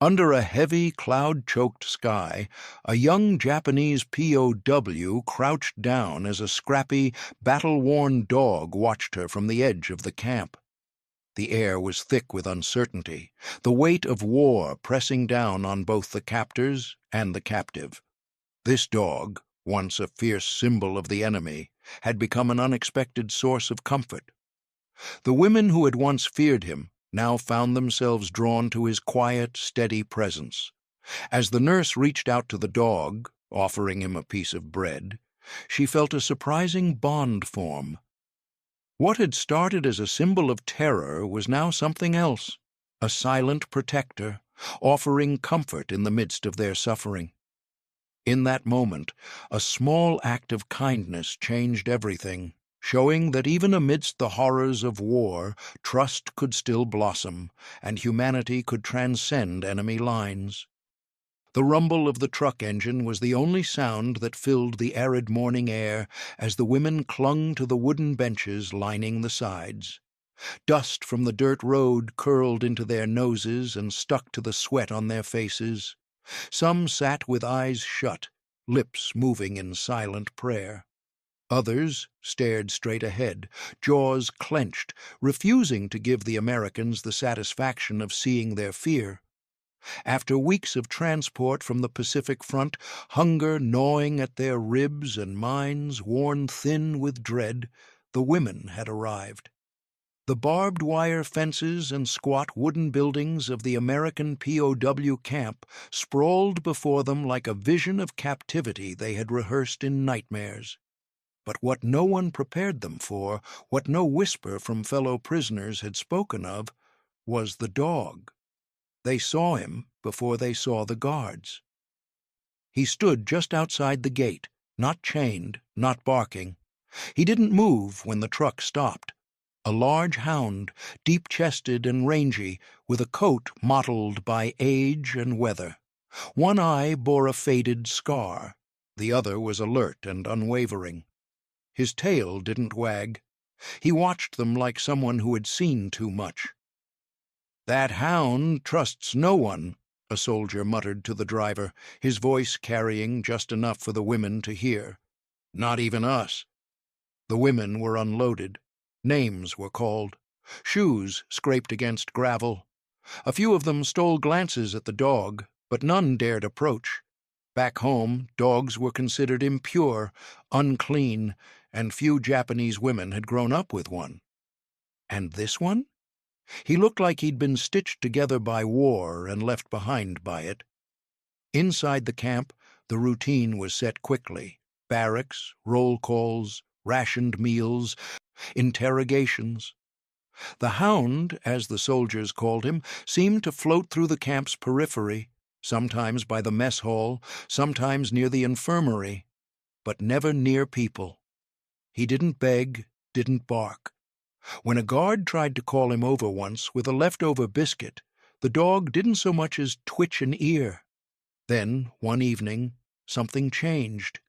Under a heavy, cloud-choked sky, a young Japanese POW crouched down as a scrappy, battle-worn dog watched her from the edge of the camp. The air was thick with uncertainty, the weight of war pressing down on both the captors and the captive. This dog, once a fierce symbol of the enemy, had become an unexpected source of comfort. The women who had once feared him now found themselves drawn to his quiet, steady presence. As the nurse reached out to the dog, offering him a piece of bread, she felt a surprising bond form. What had started as a symbol of terror was now something else, a silent protector, offering comfort in the midst of their suffering. In that moment, a small act of kindness changed everything, showing that even amidst the horrors of war, trust could still blossom, and humanity could transcend enemy lines. The rumble of the truck engine was the only sound that filled the arid morning air as the women clung to the wooden benches lining the sides. Dust from the dirt road curled into their noses and stuck to the sweat on their faces. Some sat with eyes shut, lips moving in silent prayer. Others stared straight ahead, jaws clenched, refusing to give the Americans the satisfaction of seeing their fear. After weeks of transport from the Pacific Front, hunger gnawing at their ribs and minds worn thin with dread, the women had arrived. The barbed wire fences and squat wooden buildings of the American POW camp sprawled before them like a vision of captivity they had rehearsed in nightmares. But what no one prepared them for, what no whisper from fellow prisoners had spoken of, was the dog. They saw him before they saw the guards. He stood just outside the gate, not chained, not barking. He didn't move when the truck stopped. A large hound, deep-chested and rangy, with a coat mottled by age and weather. One eye bore a faded scar. The other was alert and unwavering. His tail didn't wag. He watched them like someone who had seen too much. "That hound trusts no one," a soldier muttered to the driver, his voice carrying just enough for the women to hear. "Not even us." The women were unloaded. Names were called. Shoes scraped against gravel. A few of them stole glances at the dog, but none dared approach. Back home, dogs were considered impure, unclean, and few Japanese women had grown up with one. And this one? He looked like he'd been stitched together by war and left behind by it. Inside the camp, the routine was set quickly. Barracks, roll calls, rationed meals, interrogations. The Hound, as the soldiers called him, seemed to float through the camp's periphery, sometimes by the mess hall, sometimes near the infirmary, but never near people. He didn't beg, didn't bark. When a guard tried to call him over once with a leftover biscuit, the dog didn't so much as twitch an ear. Then, one evening, something changed.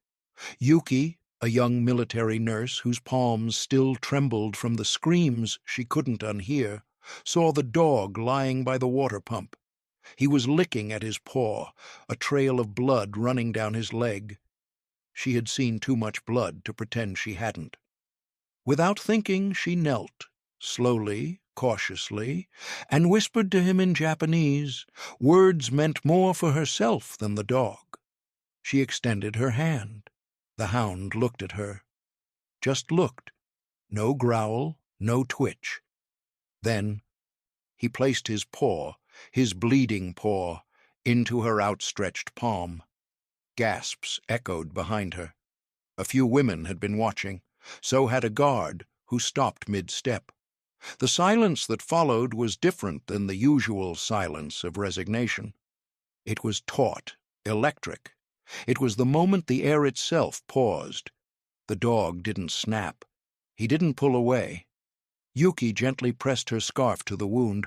Yuki, a young military nurse whose palms still trembled from the screams she couldn't unhear, saw the dog lying by the water pump. He was licking at his paw, a trail of blood running down his leg. She had seen too much blood to pretend she hadn't. Without thinking, she knelt, slowly, cautiously, and whispered to him in Japanese. Words meant more for herself than the dog. She extended her hand. The Hound looked at her. Just looked. No growl, no twitch. Then he placed his paw, his bleeding paw, into her outstretched palm. Gasps echoed behind her. A few women had been watching. So had a guard, who stopped mid-step. The silence that followed was different than the usual silence of resignation. It was taut, electric. It was the moment the air itself paused. The dog didn't snap. He didn't pull away. Yuki gently pressed her scarf to the wound,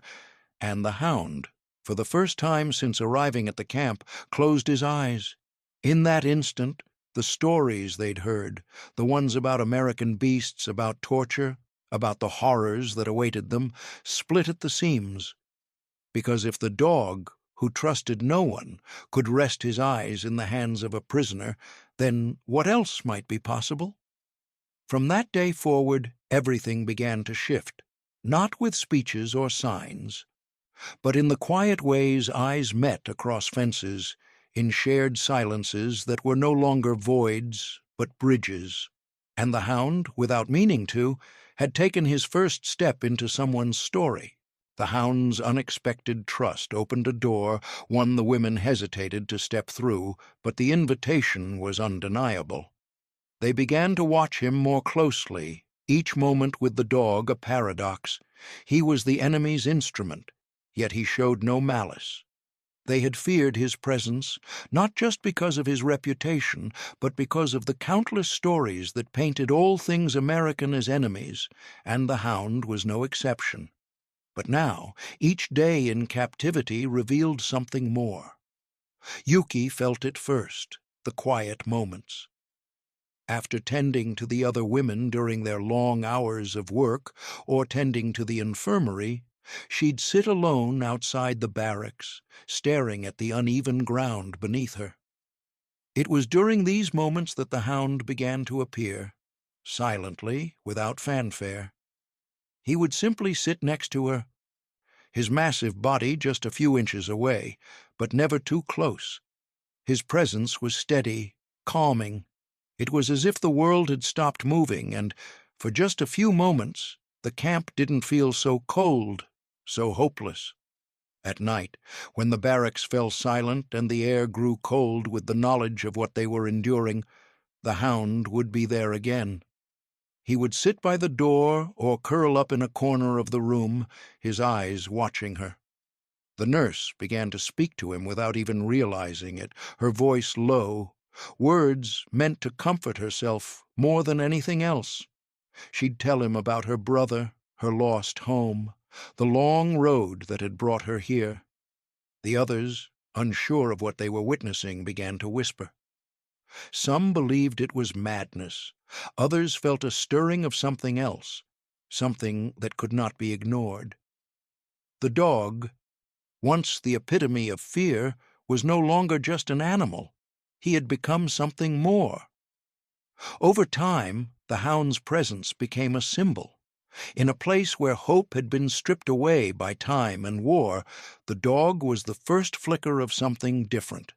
and the Hound, for the first time since arriving at the camp, closed his eyes. In that instant, the stories they'd heard, the ones about American beasts, about torture, about the horrors that awaited them, split at the seams. Because if the dog, who trusted no one, could rest his eyes in the hands of a prisoner, then what else might be possible? From that day forward, everything began to shift, not with speeches or signs, but in the quiet ways eyes met across fences, in shared silences that were no longer voids but bridges. And the Hound, without meaning to, had taken his first step into someone's story. The Hound's unexpected trust opened a door, one the women hesitated to step through, but the invitation was undeniable. They began to watch him more closely, each moment with the dog a paradox. He was the enemy's instrument, yet he showed no malice. They had feared his presence, not just because of his reputation, but because of the countless stories that painted all things American as enemies, and the Hound was no exception. But now, each day in captivity revealed something more. Yuki felt it first, the quiet moments. After tending to the other women during their long hours of work, or tending to the infirmary, she'd sit alone outside the barracks, staring at the uneven ground beneath her. It was during these moments that the Hound began to appear, silently, without fanfare. He would simply sit next to her, his massive body just a few inches away, but never too close. His presence was steady, calming. It was as if the world had stopped moving, and for just a few moments the camp didn't feel so cold, so hopeless. At night, when the barracks fell silent and the air grew cold with the knowledge of what they were enduring, the Hound would be there again. He would sit by the door or curl up in a corner of the room, his eyes watching her. The nurse began to speak to him without even realizing it, her voice low, words meant to comfort herself more than anything else. She'd tell him about her brother, her lost home, the long road that had brought her here. The others, unsure of what they were witnessing, began to whisper. Some believed it was madness. Others felt a stirring of something else, something that could not be ignored. The dog, once the epitome of fear, was no longer just an animal. He had become something more. Over time, the Hound's presence became a symbol. In a place where hope had been stripped away by time and war, the dog was the first flicker of something different.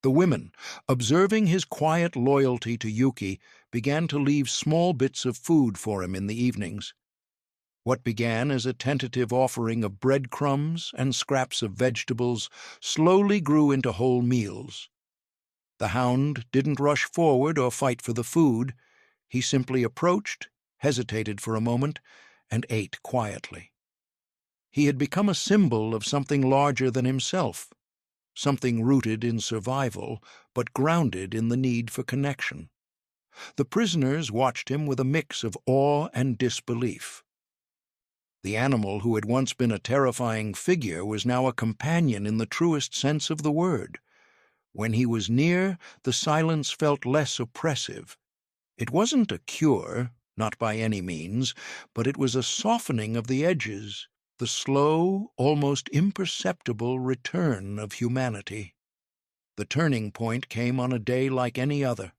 The women, observing his quiet loyalty to Yuki, began to leave small bits of food for him in the evenings. What began as a tentative offering of breadcrumbs and scraps of vegetables slowly grew into whole meals. The Hound didn't rush forward or fight for the food. He simply approached, hesitated for a moment, and ate quietly. He had become a symbol of something larger than himself, something rooted in survival, but grounded in the need for connection. The prisoners watched him with a mix of awe and disbelief. The animal who had once been a terrifying figure was now a companion in the truest sense of the word. When he was near, the silence felt less oppressive. It wasn't a cure, not by any means, but it was a softening of the edges, the slow, almost imperceptible return of humanity. The turning point came on a day like any other.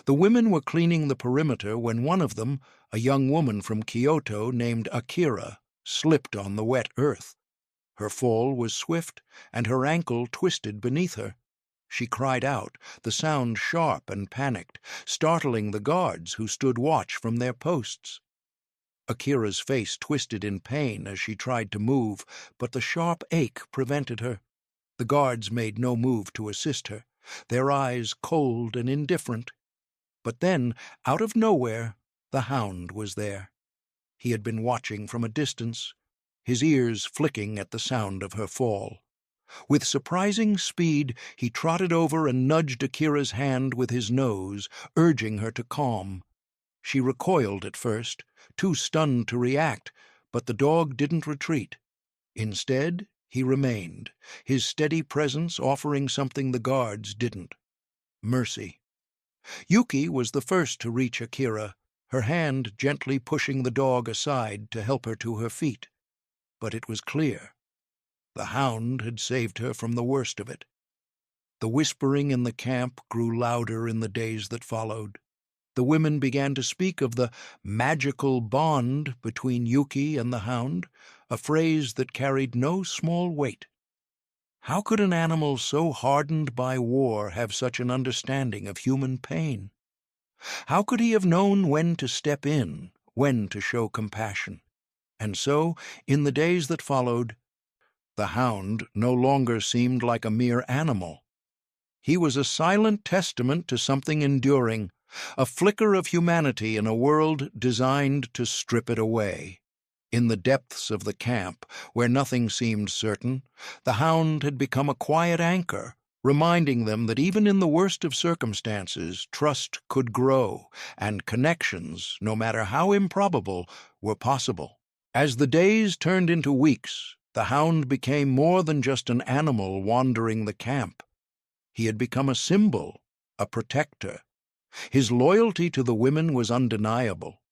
The women were cleaning the perimeter when one of them, a young woman from Kyoto named Akira, slipped on the wet earth. Her fall was swift, and her ankle twisted beneath her. She cried out, the sound sharp and panicked, startling the guards who stood watch from their posts. Akira's face twisted in pain as she tried to move, but the sharp ache prevented her. The guards made no move to assist her, their eyes cold and indifferent. But then, out of nowhere, the Hound was there. He had been watching from a distance, his ears flicking at the sound of her fall. With surprising speed, he trotted over and nudged Akira's hand with his nose, urging her to calm. She recoiled at first, too stunned to react, but the dog didn't retreat. Instead, he remained, his steady presence offering something the guards didn't: mercy. Yuki was the first to reach Akira, her hand gently pushing the dog aside to help her to her feet. But it was clear. The Hound had saved her from the worst of it. The whispering in the camp grew louder in the days that followed. The women began to speak of the magical bond between Yuki and the Hound, a phrase that carried no small weight. How could an animal so hardened by war have such an understanding of human pain? How could he have known when to step in, when to show compassion? And so, in the days that followed, the Hound no longer seemed like a mere animal. He was a silent testament to something enduring, a flicker of humanity in a world designed to strip it away. In the depths of the camp, where nothing seemed certain, the Hound had become a quiet anchor, reminding them that even in the worst of circumstances, trust could grow, and connections, no matter how improbable, were possible. As the days turned into weeks, the Hound became more than just an animal wandering the camp. He had become a symbol, a protector. His loyalty to the women was undeniable.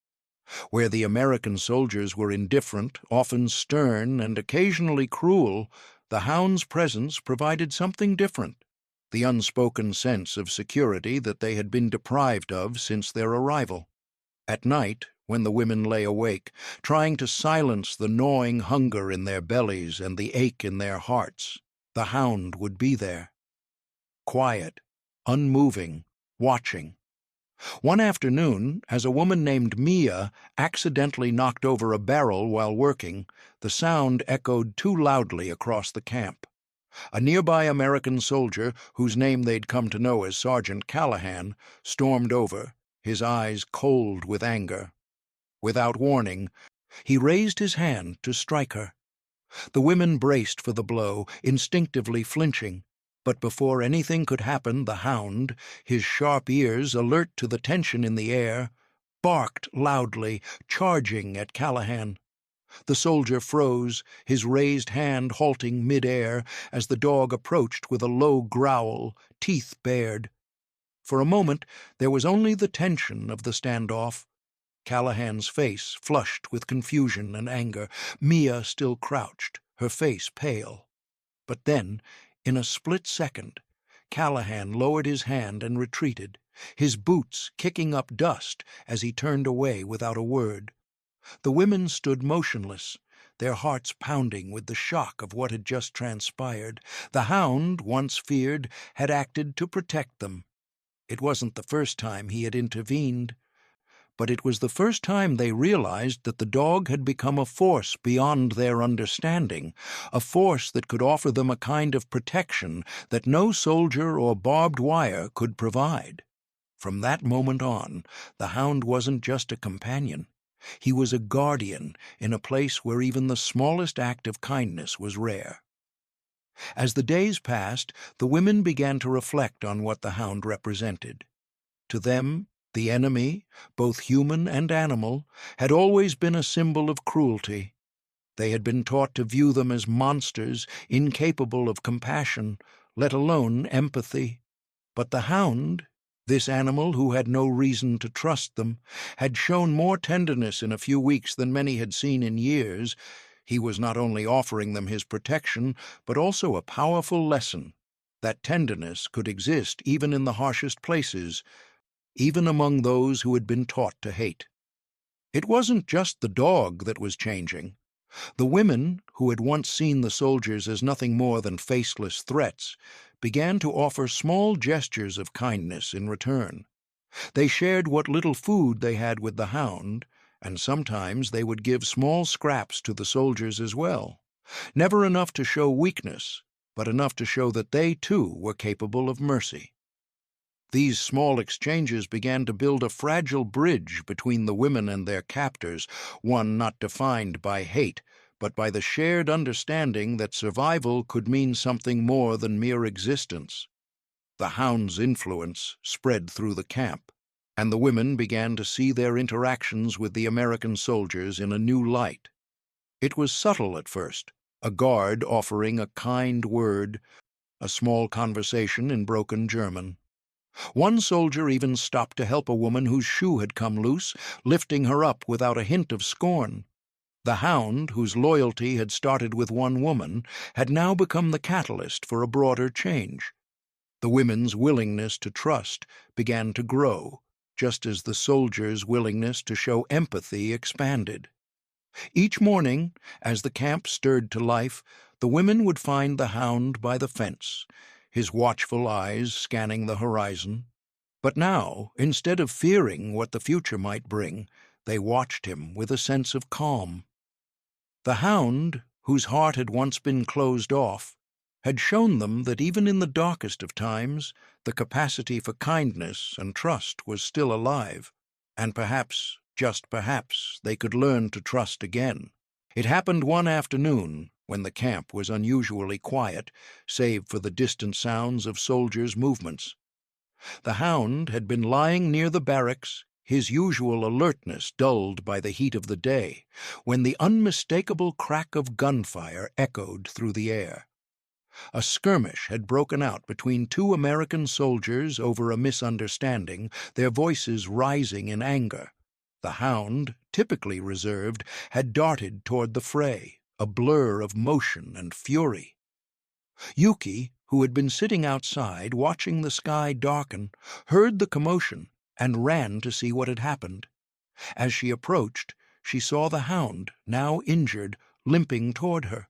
Where the American soldiers were indifferent, often stern, and occasionally cruel, the Hound's presence provided something different, the unspoken sense of security that they had been deprived of since their arrival. At night, when the women lay awake, trying to silence the gnawing hunger in their bellies and the ache in their hearts, the Hound would be there. Quiet, unmoving, watching. One afternoon, as a woman named Mia accidentally knocked over a barrel while working, the sound echoed too loudly across the camp. A nearby American soldier, whose name they'd come to know as Sergeant Callahan, stormed over, his eyes cold with anger. Without warning, he raised his hand to strike her. The women braced for the blow, instinctively flinching. But before anything could happen, the Hound, his sharp ears alert to the tension in the air, barked loudly, charging at Callahan. The soldier froze, his raised hand halting mid-air as the dog approached with a low growl, teeth bared. For a moment there was only the tension of the standoff. Callahan's face flushed with confusion and anger, Mia still crouched, her face pale. But then, in a split second, Callahan lowered his hand and retreated, his boots kicking up dust as he turned away without a word. The women stood motionless, their hearts pounding with the shock of what had just transpired. The Hound, once feared, had acted to protect them. It wasn't the first time he had intervened, but it was the first time they realized that the dog had become a force beyond their understanding, a force that could offer them a kind of protection that no soldier or barbed wire could provide. From that moment on, the Hound wasn't just a companion. He was a guardian in a place where even the smallest act of kindness was rare. As the days passed, the women began to reflect on what the Hound represented. To them, the enemy, both human and animal, had always been a symbol of cruelty. They had been taught to view them as monsters, incapable of compassion, let alone empathy. But the Hound, this animal who had no reason to trust them, had shown more tenderness in a few weeks than many had seen in years. He was not only offering them his protection, but also a powerful lesson. That tenderness could exist even in the harshest places, even among those who had been taught to hate. It wasn't just the dog that was changing. The women, who had once seen the soldiers as nothing more than faceless threats, began to offer small gestures of kindness in return. They shared what little food they had with the Hound, and sometimes they would give small scraps to the soldiers as well. Never enough to show weakness, but enough to show that they, too, were capable of mercy. These small exchanges began to build a fragile bridge between the women and their captors, one not defined by hate, but by the shared understanding that survival could mean something more than mere existence. The Hound's influence spread through the camp, and the women began to see their interactions with the American soldiers in a new light. It was subtle at first, a guard offering a kind word, a small conversation in broken German. One soldier even stopped to help a woman whose shoe had come loose, lifting her up without a hint of scorn. The Hound, whose loyalty had started with one woman, had now become the catalyst for a broader change. The women's willingness to trust began to grow, just as the soldiers' willingness to show empathy expanded. Each morning, as the camp stirred to life, the women would find the Hound by the fence, his watchful eyes scanning the horizon. But now, instead of fearing what the future might bring, they watched him with a sense of calm. The Hound, whose heart had once been closed off, had shown them that even in the darkest of times, the capacity for kindness and trust was still alive, and perhaps, just perhaps, they could learn to trust again. It happened one afternoon, when the camp was unusually quiet, save for the distant sounds of soldiers' movements. The Hound had been lying near the barracks, his usual alertness dulled by the heat of the day, when the unmistakable crack of gunfire echoed through the air. A skirmish had broken out between two American soldiers over a misunderstanding, their voices rising in anger. The Hound, typically reserved, had darted toward the fray, a blur of motion and fury. Yuki, who had been sitting outside watching the sky darken, heard the commotion and ran to see what had happened. As she approached, she saw the Hound, now injured, limping toward her.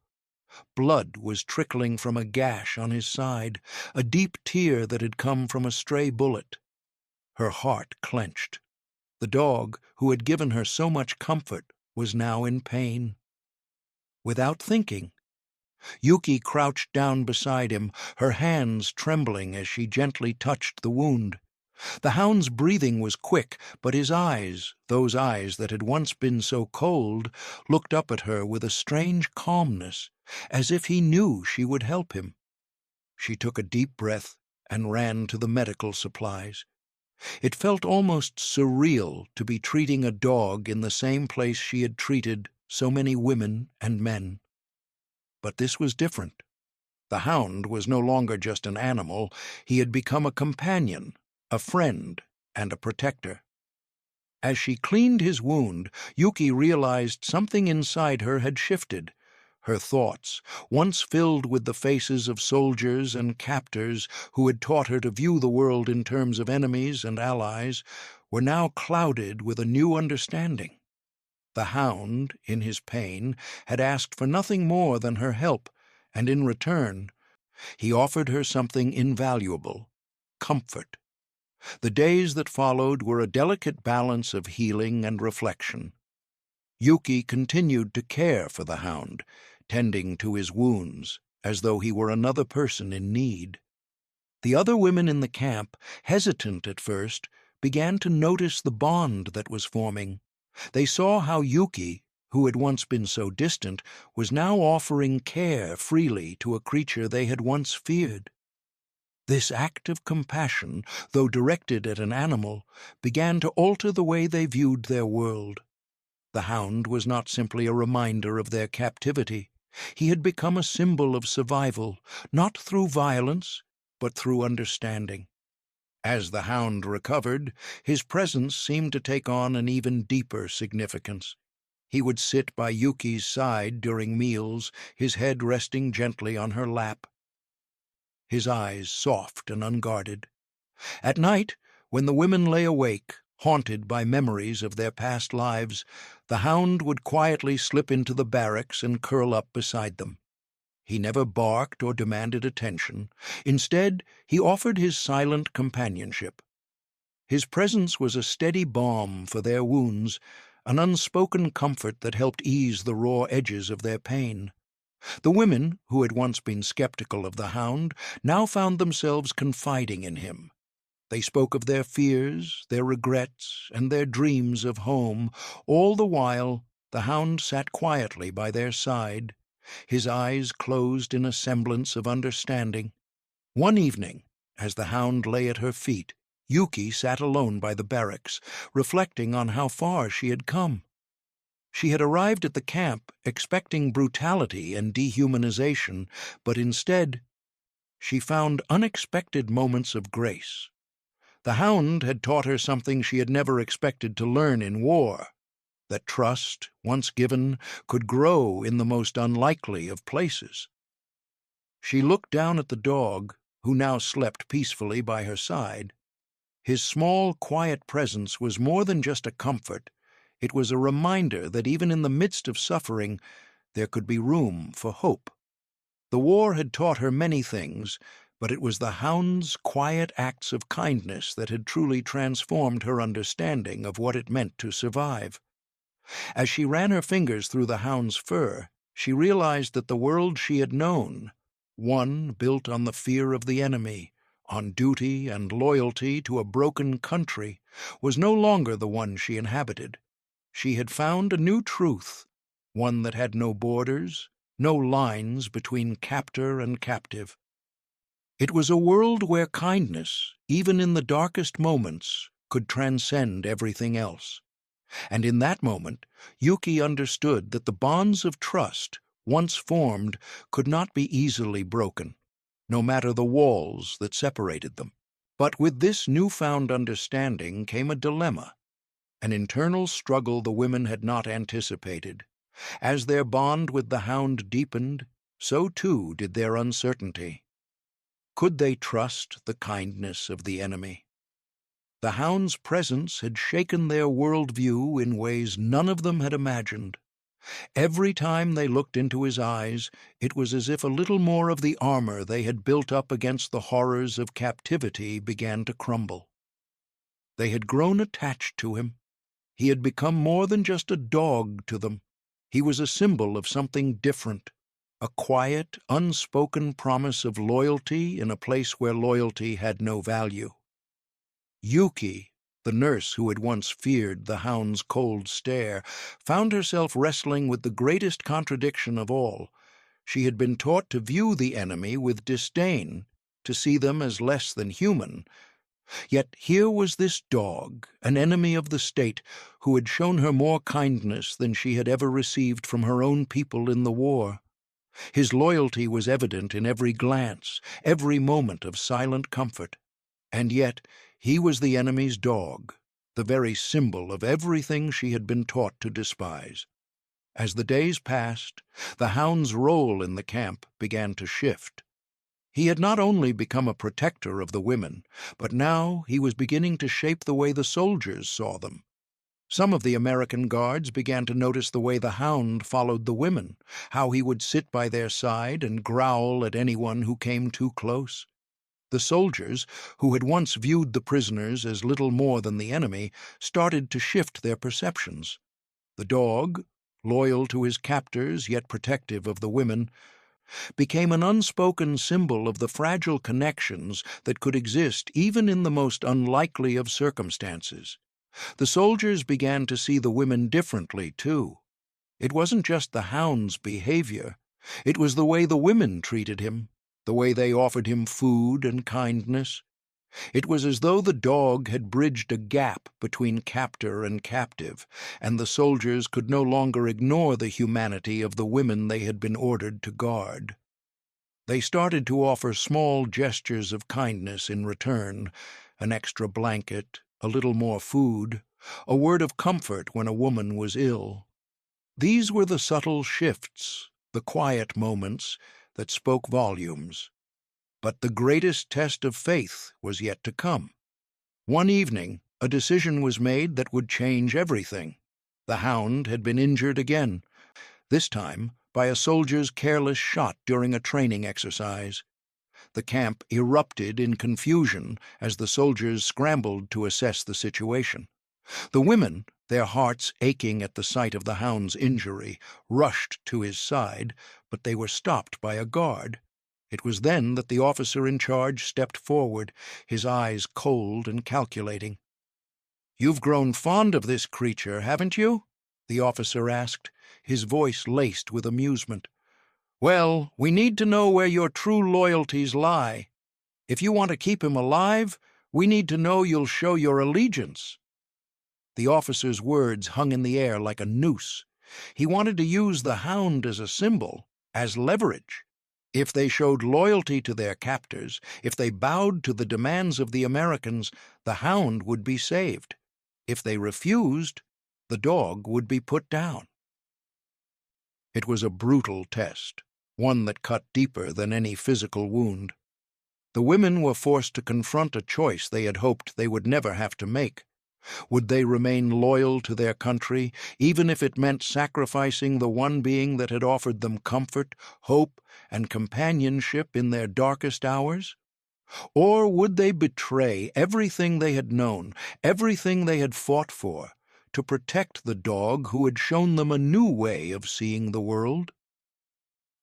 Blood was trickling from a gash on his side, a deep tear that had come from a stray bullet. Her heart clenched. The dog, who had given her so much comfort, was now in pain. Without thinking, Yuki crouched down beside him, her hands trembling as she gently touched the wound. The Hound's breathing was quick, but his eyes, those eyes that had once been so cold, looked up at her with a strange calmness, as if he knew she would help him. She took a deep breath and ran to the medical supplies. It felt almost surreal to be treating a dog in the same place she had treated so many women and men. But this was different. The Hound was no longer just an animal, he had become a companion, a friend, and a protector. As she cleaned his wound, Yuki realized something inside her had shifted. Her thoughts, once filled with the faces of soldiers and captors who had taught her to view the world in terms of enemies and allies, were now clouded with a new understanding. The Hound, in his pain, had asked for nothing more than her help, and in return, he offered her something invaluable: comfort. The days that followed were a delicate balance of healing and reflection. Yuki continued to care for the Hound, tending to his wounds as though he were another person in need. The other women in the camp, hesitant at first, began to notice the bond that was forming. They saw how Yuki, who had once been so distant, was now offering care freely to a creature they had once feared. This act of compassion, though directed at an animal, began to alter the way they viewed their world. The Hound was not simply a reminder of their captivity. He had become a symbol of survival, not through violence, but through understanding. As the Hound recovered, his presence seemed to take on an even deeper significance. He would sit by Yuki's side during meals, his head resting gently on her lap, his eyes soft and unguarded. At night, when the women lay awake, haunted by memories of their past lives, the Hound would quietly slip into the barracks and curl up beside them. He never barked or demanded attention. Instead, he offered his silent companionship. His presence was a steady balm for their wounds, an unspoken comfort that helped ease the raw edges of their pain. The women, who had once been skeptical of the Hound, now found themselves confiding in him. They spoke of their fears, their regrets, and their dreams of home. All the while, the Hound sat quietly by their side, his eyes closed in a semblance of understanding. One evening, as the Hound lay at her feet, Yuki sat alone by the barracks, reflecting on how far she had come. She had arrived at the camp expecting brutality and dehumanization, but instead, she found unexpected moments of grace. The Hound had taught her something she had never expected to learn in war: that trust, once given, could grow in the most unlikely of places. She looked down at the dog, who now slept peacefully by her side. His small, quiet presence was more than just a comfort. It was a reminder that even in the midst of suffering, there could be room for hope. The war had taught her many things, but it was the Hound's quiet acts of kindness that had truly transformed her understanding of what it meant to survive. As she ran her fingers through the Hound's fur, she realized that the world she had known, one built on the fear of the enemy, on duty and loyalty to a broken country, was no longer the one she inhabited. She had found a new truth, one that had no borders, no lines between captor and captive. It was a world where kindness, even in the darkest moments, could transcend everything else. And in that moment, Yuki understood that the bonds of trust, once formed, could not be easily broken, no matter the walls that separated them. But with this newfound understanding came a dilemma, an internal struggle the women had not anticipated. As their bond with the Hound deepened, so too did their uncertainty. Could they trust the kindness of the enemy? The Hound's presence had shaken their worldview in ways none of them had imagined. Every time they looked into his eyes, it was as if a little more of the armor they had built up against the horrors of captivity began to crumble. They had grown attached to him. He had become more than just a dog to them. He was a symbol of something different, a quiet, unspoken promise of loyalty in a place where loyalty had no value. Yuki, the nurse who had once feared the Hound's cold stare, found herself wrestling with the greatest contradiction of all. She had been taught to view the enemy with disdain, to see them as less than human. Yet here was this dog, an enemy of the state, who had shown her more kindness than she had ever received from her own people in the war. His loyalty was evident in every glance, every moment of silent comfort. And yet he was the enemy's dog, the very symbol of everything she had been taught to despise. As the days passed, the Hound's role in the camp began to shift. He had not only become a protector of the women, but now he was beginning to shape the way the soldiers saw them. Some of the American guards began to notice the way the Hound followed the women, how he would sit by their side and growl at anyone who came too close. The soldiers, who had once viewed the prisoners as little more than the enemy, started to shift their perceptions. The dog, loyal to his captors yet protective of the women, became an unspoken symbol of the fragile connections that could exist even in the most unlikely of circumstances. The soldiers began to see the women differently, too. It wasn't just the Hound's behavior. It was the way the women treated him, the way they offered him food and kindness. It was as though the dog had bridged a gap between captor and captive, and the soldiers could no longer ignore the humanity of the women they had been ordered to guard. They started to offer small gestures of kindness in return, an extra blanket, a little more food, a word of comfort when a woman was ill. These were the subtle shifts, the quiet moments, that spoke volumes. But the greatest test of faith was yet to come. One evening, a decision was made that would change everything. The Hound had been injured again, this time by a soldier's careless shot during a training exercise. The camp erupted in confusion as the soldiers scrambled to assess the situation. The women, their hearts aching at the sight of the Hound's injury, rushed to his side, but they were stopped by a guard. It was then that the officer in charge stepped forward, his eyes cold and calculating. "You've grown fond of this creature, haven't you?" the officer asked, his voice laced with amusement. "Well, we need to know where your true loyalties lie. If you want to keep him alive, we need to know you'll show your allegiance." The officer's words hung in the air like a noose. He wanted to use the Hound as a symbol, as leverage. If they showed loyalty to their captors, if they bowed to the demands of the Americans, the Hound would be saved. If they refused, the dog would be put down. It was a brutal test, one that cut deeper than any physical wound. The women were forced to confront a choice they had hoped they would never have to make. Would they remain loyal to their country, even if it meant sacrificing the one being that had offered them comfort, hope, and companionship in their darkest hours? Or would they betray everything they had known, everything they had fought for, to protect the dog who had shown them a new way of seeing the world?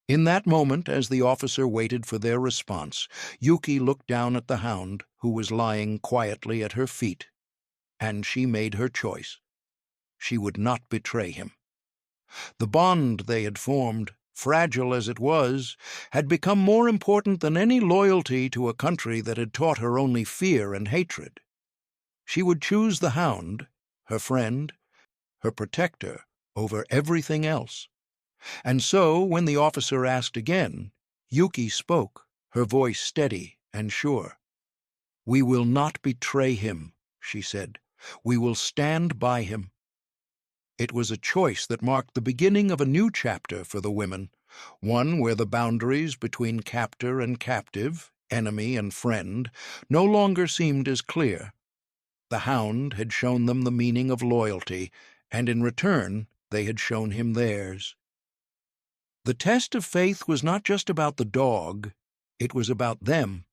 In that moment, as the officer waited for their response, Yuki looked down at the hound, who was lying quietly at her feet, and she made her choice. She would not betray him. The bond they had formed, fragile as it was, had become more important than any loyalty to a country that had taught her only fear and hatred. She would choose the hound, her friend, her protector, over everything else. And so, when the officer asked again, Yuki spoke, her voice steady and sure. "We will not betray him," she said. "We will stand by him." It was a choice that marked the beginning of a new chapter for the women, one where the boundaries between captor and captive, enemy and friend, no longer seemed as clear. The hound had shown them the meaning of loyalty, and in return they had shown him theirs. The test of faith was not just about the dog, it was about them.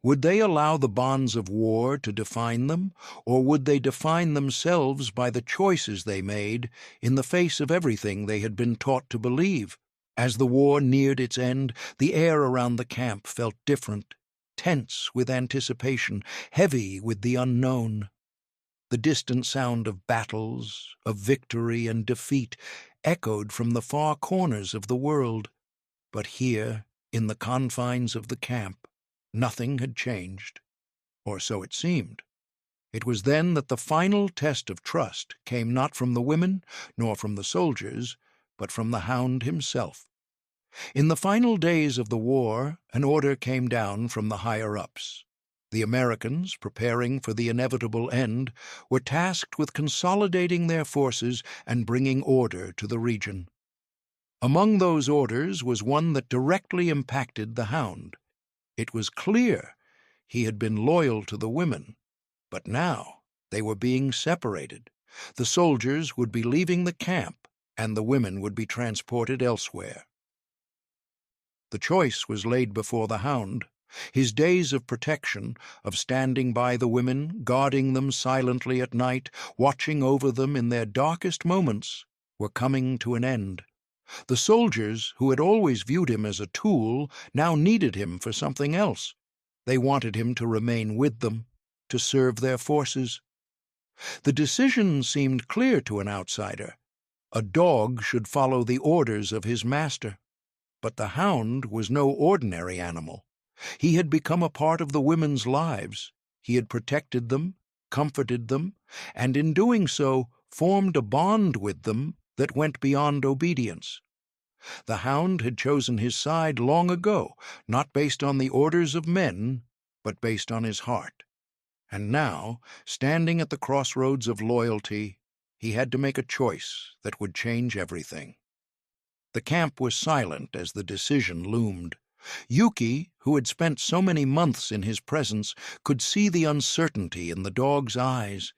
Would they allow the bonds of war to define them, or would they define themselves by the choices they made in the face of everything they had been taught to believe? As the war neared its end, the air around the camp felt different, tense with anticipation, heavy with the unknown. The distant sound of battles, of victory and defeat, echoed from the far corners of the world. But here, in the confines of the camp, nothing had changed, or so it seemed. It was then that the final test of trust came not from the women, nor from the soldiers, but from the hound himself. In the final days of the war, an order came down from the higher-ups. The Americans, preparing for the inevitable end, were tasked with consolidating their forces and bringing order to the region. Among those orders was one that directly impacted the hound. It was clear he had been loyal to the women, but now they were being separated. The soldiers would be leaving the camp, and the women would be transported elsewhere. The choice was laid before the hound. His days of protection, of standing by the women, guarding them silently at night, watching over them in their darkest moments, were coming to an end. The soldiers, who had always viewed him as a tool, now needed him for something else. They wanted him to remain with them, to serve their forces. The decision seemed clear to an outsider. A dog should follow the orders of his master. But the hound was no ordinary animal. He had become a part of the women's lives. He had protected them, comforted them, and in doing so formed a bond with them that went beyond obedience. The hound had chosen his side long ago, not based on the orders of men, but based on his heart. And now, standing at the crossroads of loyalty, he had to make a choice that would change everything. The camp was silent as the decision loomed. Yuki, who had spent so many months in his presence, could see the uncertainty in the dog's eyes.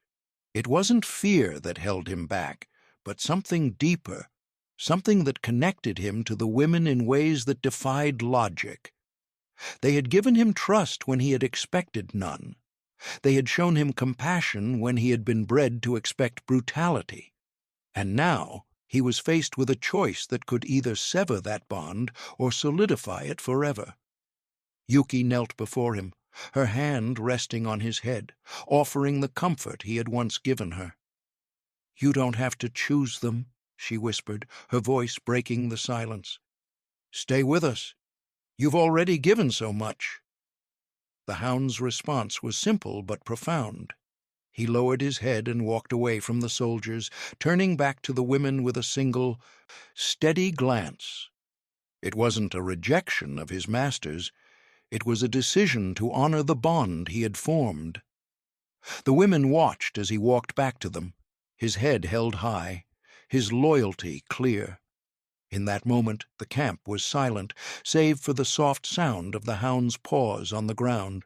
It wasn't fear that held him back, but something deeper, something that connected him to the women in ways that defied logic. They had given him trust when he had expected none. They had shown him compassion when he had been bred to expect brutality. And now he was faced with a choice that could either sever that bond or solidify it forever. Yuki knelt before him, her hand resting on his head, offering the comfort he had once given her. "You don't have to choose them," she whispered, her voice breaking the silence. "Stay with us. You've already given so much." The hound's response was simple but profound. He lowered his head and walked away from the soldiers, turning back to the women with a single, steady glance. It wasn't a rejection of his masters. It was a decision to honor the bond he had formed. The women watched as he walked back to them, his head held high, his loyalty clear. In that moment the camp was silent, save for the soft sound of the hound's paws on the ground.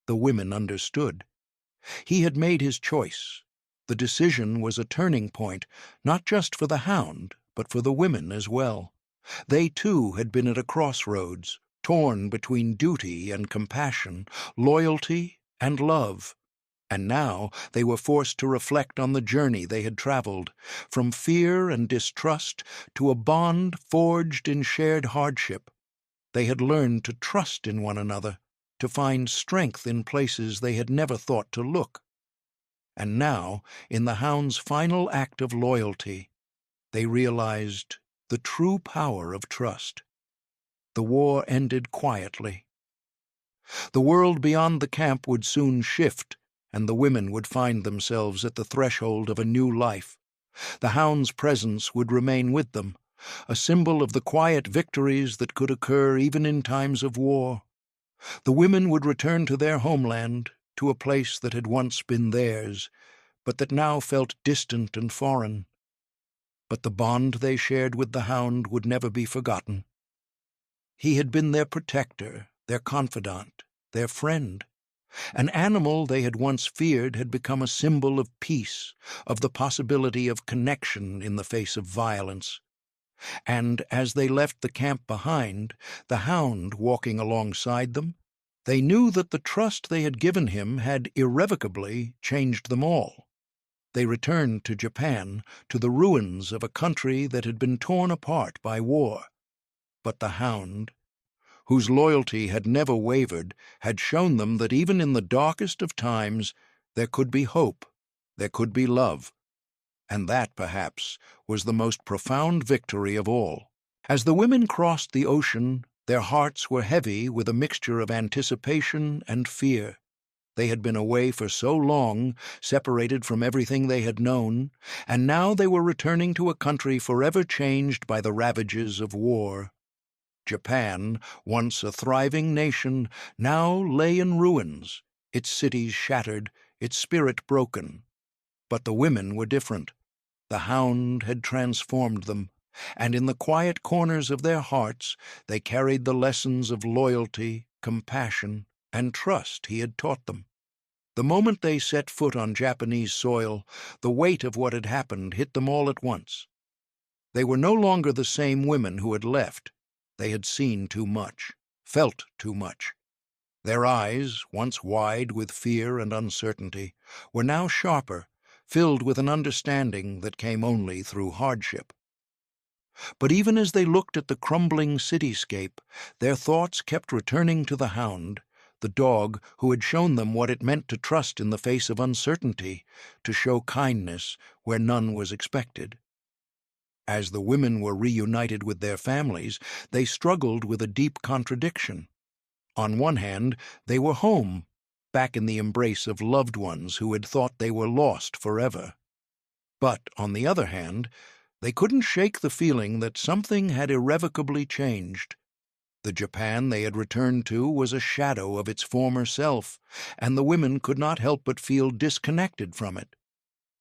The women understood. He had made his choice. The decision was a turning point, not just for the hound, but for the women as well. They too had been at a crossroads, torn between duty and compassion, loyalty and love. And now they were forced to reflect on the journey they had traveled, from fear and distrust to a bond forged in shared hardship. They had learned to trust in one another, to find strength in places they had never thought to look. And now, in the hound's final act of loyalty, they realized the true power of trust. The war ended quietly. The world beyond the camp would soon shift, and the women would find themselves at the threshold of a new life. The hound's presence would remain with them, a symbol of the quiet victories that could occur even in times of war. The women would return to their homeland, to a place that had once been theirs, but that now felt distant and foreign. But the bond they shared with the hound would never be forgotten. He had been their protector, their confidant, their friend. An animal they had once feared had become a symbol of peace, of the possibility of connection in the face of violence. And as they left the camp behind, the hound walking alongside them, they knew that the trust they had given him had irrevocably changed them all. They returned to Japan, to the ruins of a country that had been torn apart by war. But the hound, whose loyalty had never wavered, had shown them that even in the darkest of times there could be hope, there could be love. And that, perhaps, was the most profound victory of all. As the women crossed the ocean, their hearts were heavy with a mixture of anticipation and fear. They had been away for so long, separated from everything they had known, and now they were returning to a country forever changed by the ravages of war. Japan, once a thriving nation, now lay in ruins, its cities shattered, its spirit broken. But the women were different. The hound had transformed them, and in the quiet corners of their hearts they carried the lessons of loyalty, compassion, and trust he had taught them. The moment they set foot on Japanese soil, the weight of what had happened hit them all at once. They were no longer the same women who had left. They had seen too much, felt too much. Their eyes, once wide with fear and uncertainty, were now sharper, filled with an understanding that came only through hardship. But even as they looked at the crumbling cityscape, their thoughts kept returning to the hound, the dog who had shown them what it meant to trust in the face of uncertainty, to show kindness where none was expected. As the women were reunited with their families, they struggled with a deep contradiction. On one hand, they were home, back in the embrace of loved ones who had thought they were lost forever. But, on the other hand, they couldn't shake the feeling that something had irrevocably changed. The Japan they had returned to was a shadow of its former self, and the women could not help but feel disconnected from it.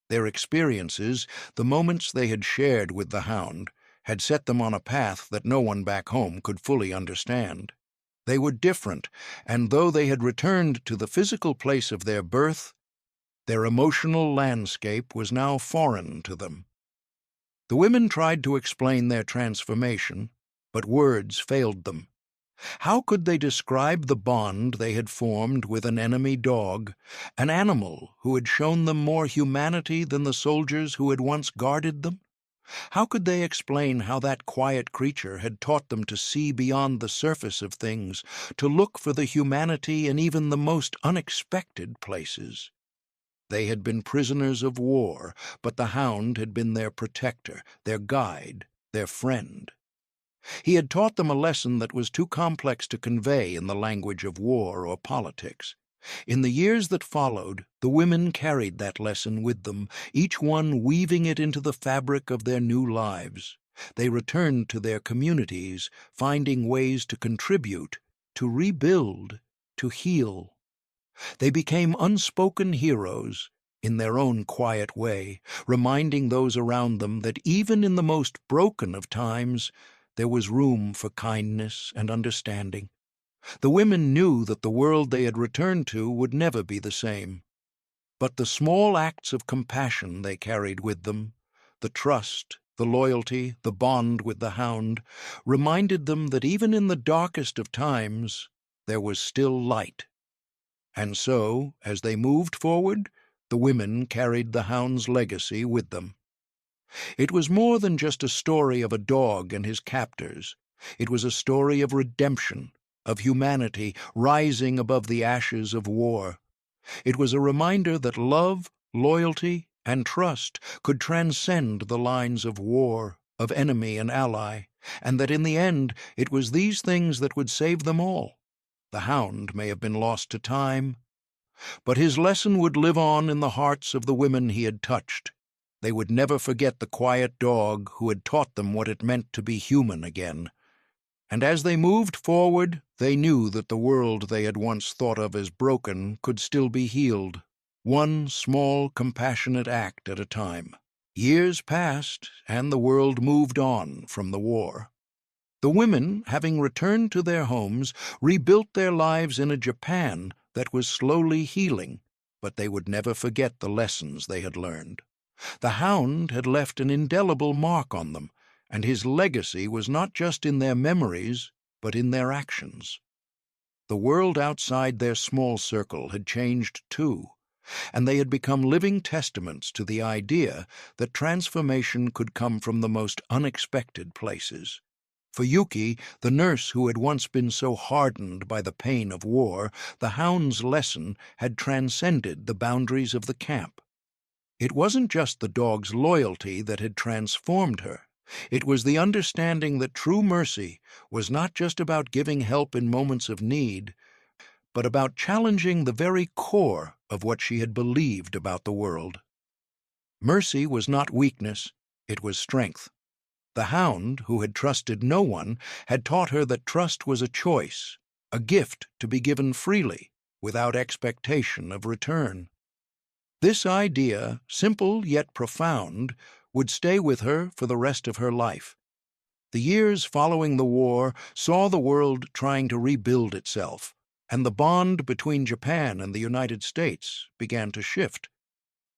Their experiences, the moments they had shared with the hound, had set them on a path that no one back home could fully understand. They were different, and though they had returned to the physical place of their birth, their emotional landscape was now foreign to them. The women tried to explain their transformation, but words failed them. How could they describe the bond they had formed with an enemy dog, an animal who had shown them more humanity than the soldiers who had once guarded them? How could they explain how that quiet creature had taught them to see beyond the surface of things, to look for the humanity in even the most unexpected places? They had been prisoners of war, but the hound had been their protector, their guide, their friend. He had taught them a lesson that was too complex to convey in the language of war or politics. In the years that followed, the women carried that lesson with them, each one weaving it into the fabric of their new lives. They returned to their communities, finding ways to contribute, to rebuild, to heal. They became unspoken heroes, in their own quiet way, reminding those around them that even in the most broken of times, there was room for kindness and understanding. The women knew that the world they had returned to would never be the same. But the small acts of compassion they carried with them, the trust, the loyalty, the bond with the Hound, reminded them that even in the darkest of times, there was still light. And so, as they moved forward, the women carried the Hound's legacy with them. It was more than just a story of a dog and his captors. It was a story of redemption, of humanity rising above the ashes of war. It was a reminder that love, loyalty, and trust could transcend the lines of war, of enemy and ally, and that in the end it was these things that would save them all. The Hound may have been lost to time, but his lesson would live on in the hearts of the women he had touched. They would never forget the quiet dog who had taught them what it meant to be human again. And as they moved forward, they knew that the world they had once thought of as broken could still be healed, one small, compassionate act at a time. Years passed, and the world moved on from the war. The women, having returned to their homes, rebuilt their lives in a Japan that was slowly healing, but they would never forget the lessons they had learned. The Hound had left an indelible mark on them, and his legacy was not just in their memories, but in their actions. The world outside their small circle had changed too, and they had become living testaments to the idea that transformation could come from the most unexpected places. For Yuki, the nurse who had once been so hardened by the pain of war, the Hound's lesson had transcended the boundaries of the camp. It wasn't just the dog's loyalty that had transformed her. It was the understanding that true mercy was not just about giving help in moments of need, but about challenging the very core of what she had believed about the world. Mercy was not weakness, it was strength. The Hound, who had trusted no one, had taught her that trust was a choice, a gift to be given freely, without expectation of return. This idea, simple yet profound, would stay with her for the rest of her life. The years following the war saw the world trying to rebuild itself, and the bond between Japan and the United States began to shift.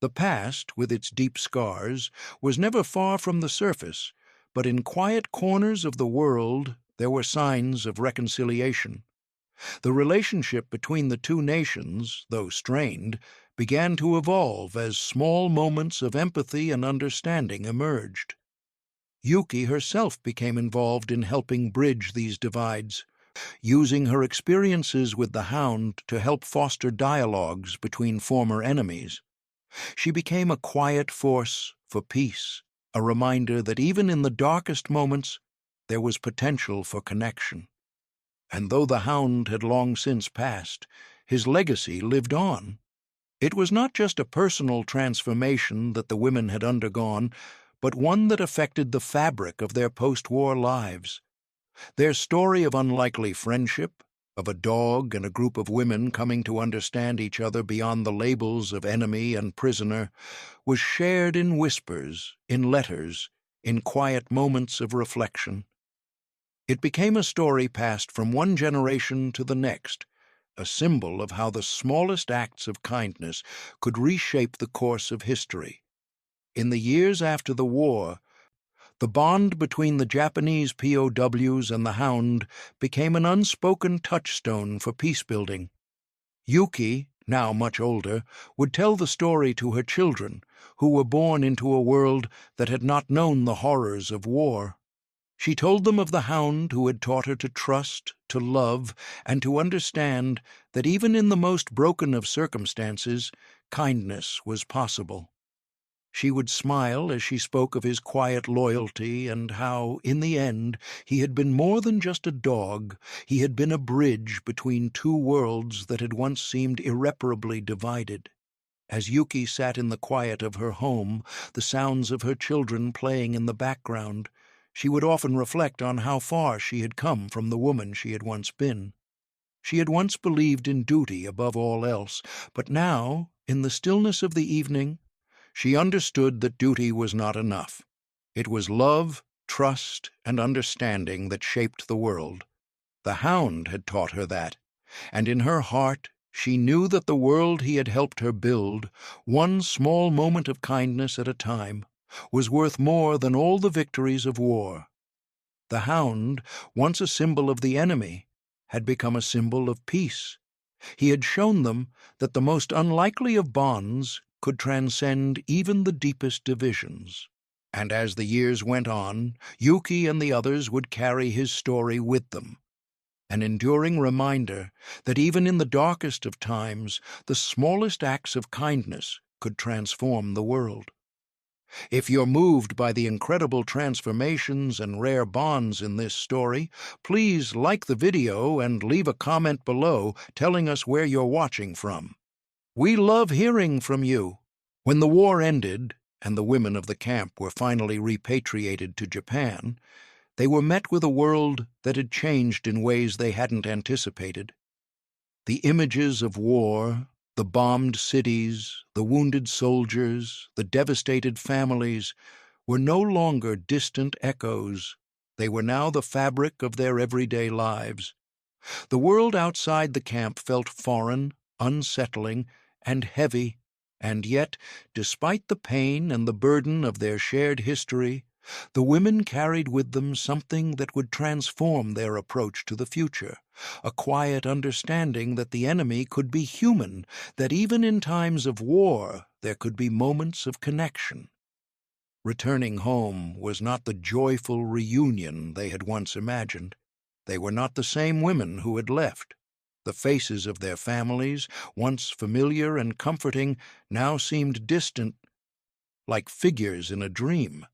The past, with its deep scars, was never far from the surface, but in quiet corners of the world there were signs of reconciliation. The relationship between the two nations, though strained, began to evolve as small moments of empathy and understanding emerged. Yuki herself became involved in helping bridge these divides, using her experiences with the Hound to help foster dialogues between former enemies. She became a quiet force for peace, a reminder that even in the darkest moments there was potential for connection. And though the Hound had long since passed, his legacy lived on. It was not just a personal transformation that the women had undergone, but one that affected the fabric of their post-war lives. Their story of unlikely friendship, of a dog and a group of women coming to understand each other beyond the labels of enemy and prisoner, was shared in whispers, in letters, in quiet moments of reflection. It became a story passed from one generation to the next, a symbol of how the smallest acts of kindness could reshape the course of history. In the years after the war, the bond between the Japanese POWs and the Hound became an unspoken touchstone for peacebuilding. Yuki, now much older, would tell the story to her children, who were born into a world that had not known the horrors of war. She told them of the Hound who had taught her to trust, to love, and to understand that even in the most broken of circumstances, kindness was possible. She would smile as she spoke of his quiet loyalty and how, in the end, he had been more than just a dog. He had been a bridge between two worlds that had once seemed irreparably divided. As Yuki sat in the quiet of her home, the sounds of her children playing in the background, she would often reflect on how far she had come from the woman she had once been. She had once believed in duty above all else, but now, In the stillness of the evening, she understood that duty was not enough. It was love, trust, and understanding that shaped the world. The Hound had taught her that, and in her heart she knew that the world he had helped her build, one small moment of kindness at a time, was worth more than all the victories of war. The Hound, once a symbol of the enemy, had become a symbol of peace. He had shown them that the most unlikely of bonds could transcend even the deepest divisions. And as the years went on, Yuki and the others would carry his story with them, an enduring reminder that even in the darkest of times, the smallest acts of kindness could transform the world. If you're moved by the incredible transformations and rare bonds in this story, please like the video and leave a comment below telling us where you're watching from. We love hearing from you. When the war ended and the women of the camp were finally repatriated to Japan, they were met with a world that had changed in ways they hadn't anticipated. The images of war, the bombed cities, the wounded soldiers, the devastated families, were no longer distant echoes. They were now the fabric of their everyday lives. The world outside the camp felt foreign, unsettling, and heavy, and yet, despite the pain and the burden of their shared history, the women carried with them something that would transform their approach to the future, a quiet understanding that the enemy could be human, that even in times of war there could be moments of connection. Returning home was not the joyful reunion they had once imagined. They were not the same women who had left. The faces of their families, once familiar and comforting, now seemed distant, like figures in a dream.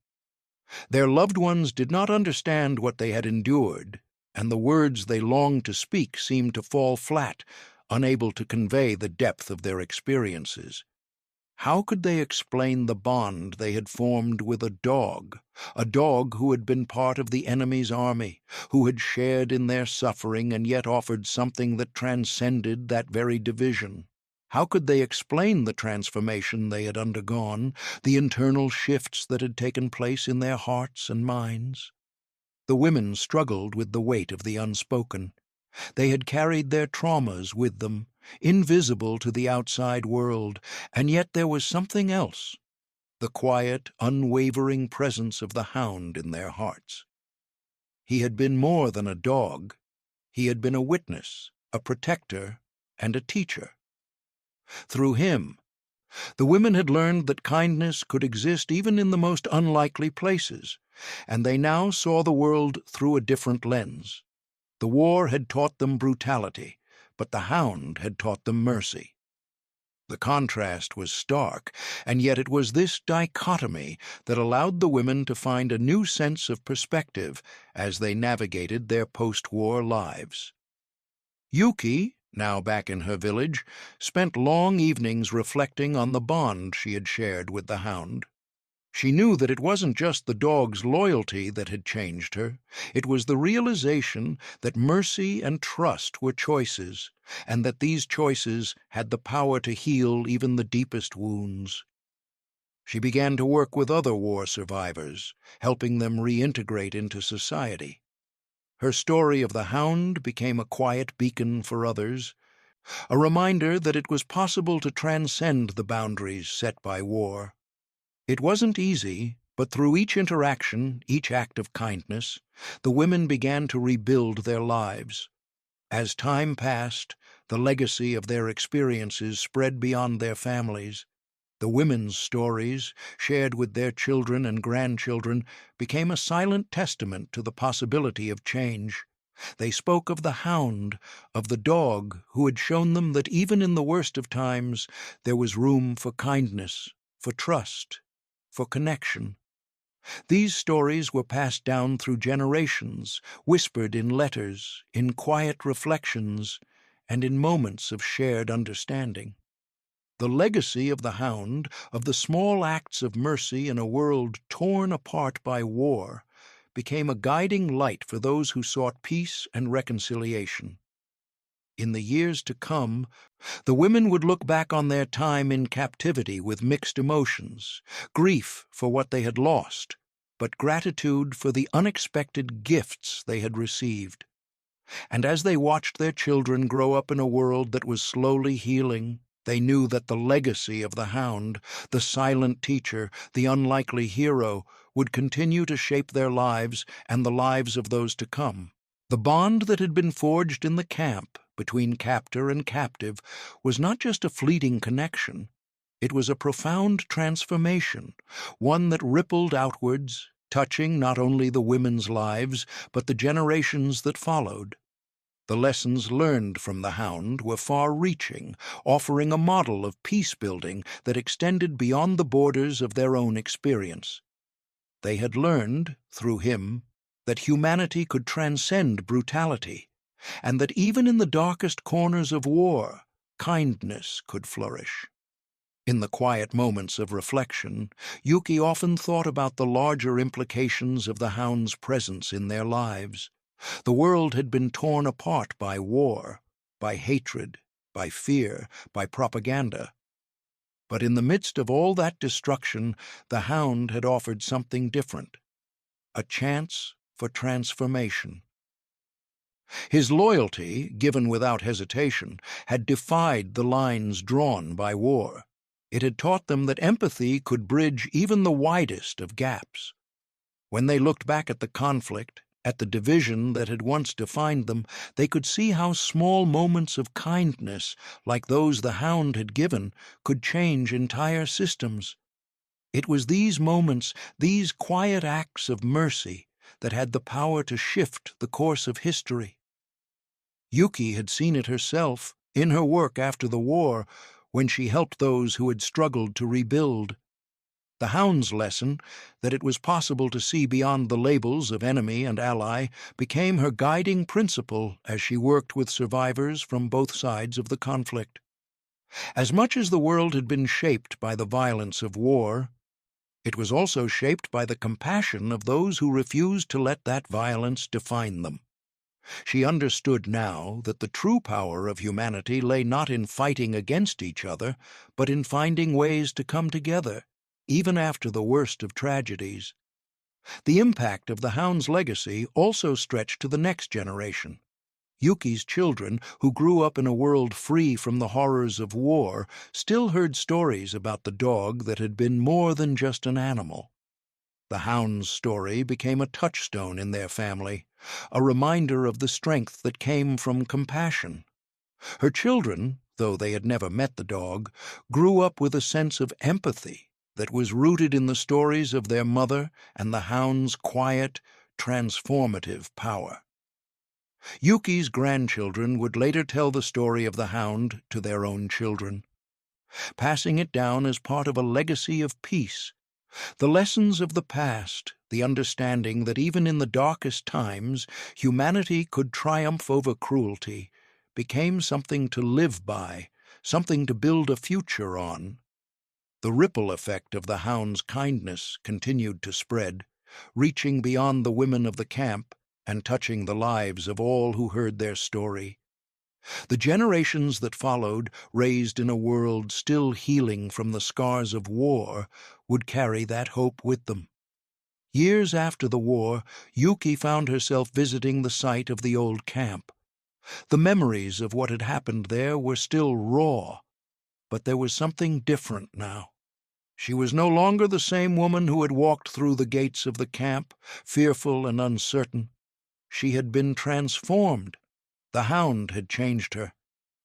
Their loved ones did not understand what they had endured, and the words they longed to speak seemed to fall flat, unable to convey the depth of their experiences. How could they explain the bond they had formed with a dog who had been part of the enemy's army, who had shared in their suffering and yet offered something that transcended that very division? How could they explain the transformation they had undergone, the internal shifts that had taken place in their hearts and minds? The women struggled with the weight of the unspoken. They had carried their traumas with them, invisible to the outside world, and yet there was something else, the quiet, unwavering presence of the Hound in their hearts. He had been more than a dog. He had been a witness, a protector, and a teacher. Through him, the women had learned that kindness could exist even in the most unlikely places, and they now saw the world through a different lens. The war had taught them brutality, but the Hound had taught them mercy. The contrast was stark, and yet it was this dichotomy that allowed the women to find a new sense of perspective as they navigated their post-war lives. Yuki, now back in her village, spent long evenings reflecting on the bond she had shared with the Hound. She knew that it wasn't just the dog's loyalty that had changed her. It was the realization that mercy and trust were choices, and that these choices had the power to heal even the deepest wounds. She began to work with other war survivors, helping them reintegrate into society. Her story of the Hound became a quiet beacon for others, a reminder that it was possible to transcend the boundaries set by war. It wasn't easy, but through each interaction, each act of kindness, the women began to rebuild their lives. As time passed, the legacy of their experiences spread beyond their families. The women's stories, shared with their children and grandchildren, became a silent testament to the possibility of change. They spoke of the Hound, of the dog who had shown them that even in the worst of times there was room for kindness, for trust, for connection. These stories were passed down through generations, whispered in letters, in quiet reflections, and in moments of shared understanding. The legacy of the Hound, of the small acts of mercy in a world torn apart by war, became a guiding light for those who sought peace and reconciliation. In the years to come, the women would look back on their time in captivity with mixed emotions, grief for what they had lost, but gratitude for the unexpected gifts they had received. And as they watched their children grow up in a world that was slowly healing, they knew that the legacy of the Hound, the silent teacher, the unlikely hero, would continue to shape their lives and the lives of those to come. The bond that had been forged in the camp between captor and captive was not just a fleeting connection. It was a profound transformation, one that rippled outwards, touching not only the women's lives, but the generations that followed. The lessons learned from the Hound were far-reaching, offering a model of peace-building that extended beyond the borders of their own experience. They had learned, through him, that humanity could transcend brutality, and that even in the darkest corners of war, kindness could flourish. In the quiet moments of reflection, Yuki often thought about the larger implications of the Hound's presence in their lives. The world had been torn apart by war, by hatred, by fear, by propaganda. But in the midst of all that destruction, the Hound had offered something different, a chance for transformation. His loyalty, given without hesitation, had defied the lines drawn by war. It had taught them that empathy could bridge even the widest of gaps. When they looked back at the conflict, at the division that had once defined them, they could see how small moments of kindness, like those the Hound had given, could change entire systems. It was these moments, these quiet acts of mercy, that had the power to shift the course of history. Yuki had seen it herself, in her work after the war, when she helped those who had struggled to rebuild. The Hound's lesson, that it was possible to see beyond the labels of enemy and ally, became her guiding principle as she worked with survivors from both sides of the conflict. As much as the world had been shaped by the violence of war, it was also shaped by the compassion of those who refused to let that violence define them. She understood now that the true power of humanity lay not in fighting against each other, but in finding ways to come together, even after the worst of tragedies. The impact of the Hound's legacy also stretched to the next generation. Yuki's children, who grew up in a world free from the horrors of war, still heard stories about the dog that had been more than just an animal. The Hound's story became a touchstone in their family, a reminder of the strength that came from compassion. Her children, though they had never met the dog, grew up with a sense of empathy that was rooted in the stories of their mother and the Hound's quiet, transformative power. Yuki's grandchildren would later tell the story of the Hound to their own children, passing it down as part of a legacy of peace. The lessons of the past, the understanding that even in the darkest times humanity could triumph over cruelty, became something to live by, something to build a future on. The ripple effect of the Hound's kindness continued to spread, reaching beyond the women of the camp and touching the lives of all who heard their story. The generations that followed, raised in a world still healing from the scars of war, would carry that hope with them. Years after the war, Yuki found herself visiting the site of the old camp. The memories of what had happened there were still raw, but there was something different now. She was no longer the same woman who had walked through the gates of the camp, fearful and uncertain. She had been transformed. The Hound had changed her,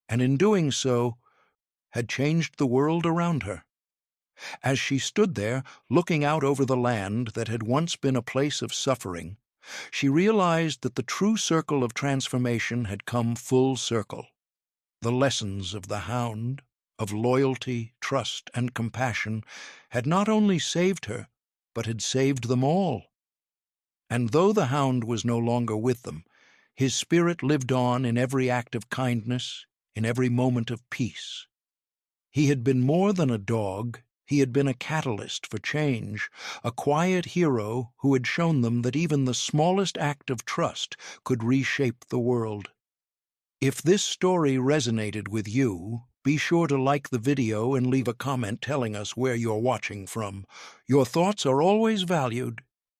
and in doing so, had changed the world around her. As she stood there, looking out over the land that had once been a place of suffering, she realized that the true circle of transformation had come full circle. The lessons of the Hound, of loyalty, trust, and compassion, had not only saved her, but had saved them all. And though the Hound was no longer with them, his spirit lived on in every act of kindness, in every moment of peace. He had been more than a dog. He had been a catalyst for change, a quiet hero who had shown them that even the smallest act of trust could reshape the world. If this story resonated with you, be sure to like the video and leave a comment telling us where you're watching from. Your thoughts are always valued.